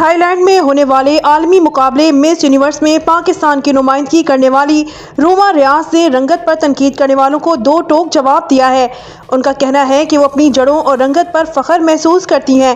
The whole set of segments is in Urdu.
تھائی لینڈ میں ہونے والے عالمی مقابلے مس یونیورس میں پاکستان کی نمائندگی کرنے والی روما ریاض نے رنگت پر تنقید کرنے والوں کو دو ٹوک جواب دیا ہے۔ ان کا کہنا ہے کہ وہ اپنی جڑوں اور رنگت پر فخر محسوس کرتی ہیں۔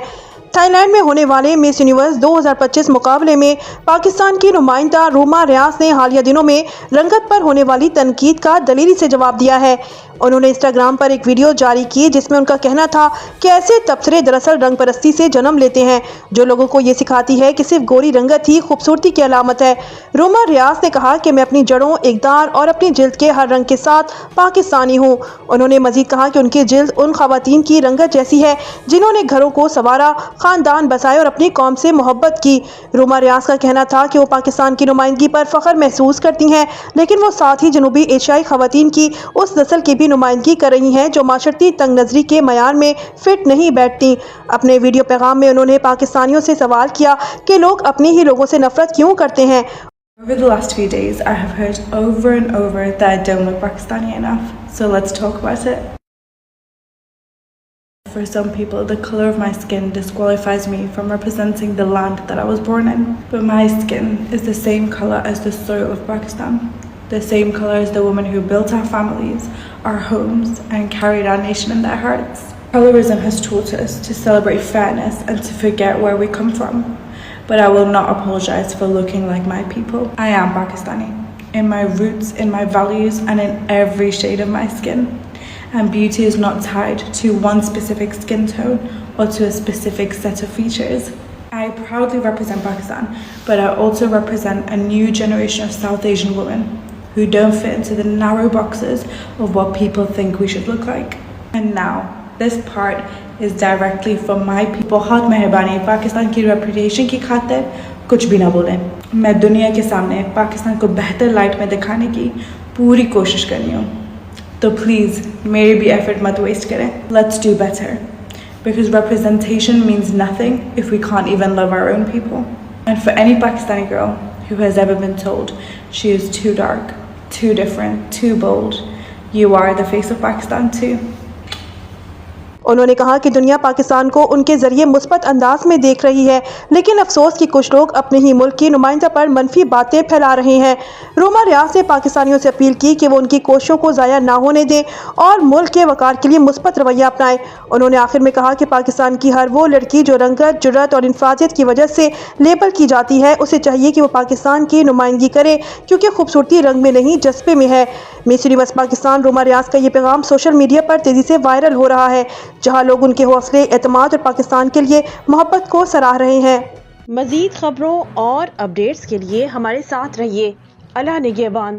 تھائی لینڈ میں ہونے والے مس یونیورس 2025 مقابلے میں پاکستان کی نمائندہ روما ریاض نے حالیہ دنوں میں رنگت پر ہونے والی تنقید کا دلیری سے جواب دیا ہے۔ انہوں نے انسٹاگرام پر ایک ویڈیو جاری کی جس میں ان کا کہنا تھا کہ ایسے تبصرے دراصل رنگ پرستی سے جنم لیتے ہیں جو لوگوں کو یہ سکھاتی ہے کہ صرف گوری رنگت ہی خوبصورتی کی علامت ہے۔ روما ریاض نے کہا کہ میں اپنی جڑوں، اقدار اور اپنی جلد کے ہر رنگ کے ساتھ پاکستانی ہوں۔ انہوں نے مزید کہا کہ ان کی جلد ان خواتین کی رنگت جیسی ہے جنہوں نے گھروں کو سنوارا، خاندان بسائے اور اپنی قوم سے محبت کی۔ روما ریاض کا کہنا تھا کہ وہ پاکستان کی نمائندگی پر فخر محسوس کرتی ہیں، لیکن وہ ساتھ ہی جنوبی ایشیائی خواتین کی اس نسل کی بھی نمائندگی کر رہی ہیں جو معاشرتی تنگ نظری کے معیار میں فٹ نہیں بیٹھتی۔ اپنے ویڈیو پیغام میں انہوں نے پاکستانیوں سے سوال کیا کہ لوگ اپنے ہی لوگوں سے نفرت کیوں کرتے ہیں۔ Over the last few days, I have heard over and over that I don't look Pakistani enough. So let's talk about it. For some people, the color of my skin disqualifies me from representing the land that I was born in. But my skin is the same color as the soil of Pakistan. The same color as the women who built our families, our homes, and carried our nation in their hearts. Colorism has taught us to celebrate fairness and to forget where we come from. But I will not apologize for looking like my people. I am Pakistani, in my roots, in my values, and in every shade of my skin. And beauty is not tied to one specific skin tone or to a specific set of features. I proudly represent Pakistan, but I also represent a new generation of South Asian women who don't fit into the narrow boxes of what people think we should look like. And now, this part is directly from my people. بہت مہربانی پاکستان کی ریپوٹیشن کی خاطر کچھ بھی نہ بولیں۔ میں دنیا کے سامنے پاکستان کو بہتر لائٹ میں دکھانے کی پوری کوشش کرنی ہوں، تو پلیز میرے بھی ایفرٹ مت ویسٹ کریں۔ Let's do better, because representation means nothing if we can't even love our own people. And for any Pakistani girl who has ever been told she is too dark, too different, too bold, you are the face of Pakistan too. انہوں نے کہا کہ دنیا پاکستان کو ان کے ذریعے مثبت انداز میں دیکھ رہی ہے، لیکن افسوس کہ کچھ لوگ اپنے ہی ملک کی نمائندہ پر منفی باتیں پھیلا رہے ہیں۔ روما ریاض نے پاکستانیوں سے اپیل کی کہ وہ ان کی کوششوں کو ضائع نہ ہونے دیں اور ملک کے وقار کے لیے مثبت رویہ اپنائیں۔ انہوں نے آخر میں کہا کہ پاکستان کی ہر وہ لڑکی جو رنگت، جرات اور انفرادیت کی وجہ سے لیبل کی جاتی ہے، اسے چاہیے کہ وہ پاکستان کی نمائندگی کرے، کیونکہ خوبصورتی رنگ میں نہیں جذبے میں ہے۔ مس یونیورس پاکستان روما ریاض کا یہ پیغام سوشل میڈیا پر تیزی سے وائرل ہو رہا ہے، جہاں لوگ ان کے حوصلے، اعتماد اور پاکستان کے لیے محبت کو سراہ رہے ہیں۔ مزید خبروں اور اپڈیٹس کے لیے ہمارے ساتھ رہیے۔ اللہ نگہبان۔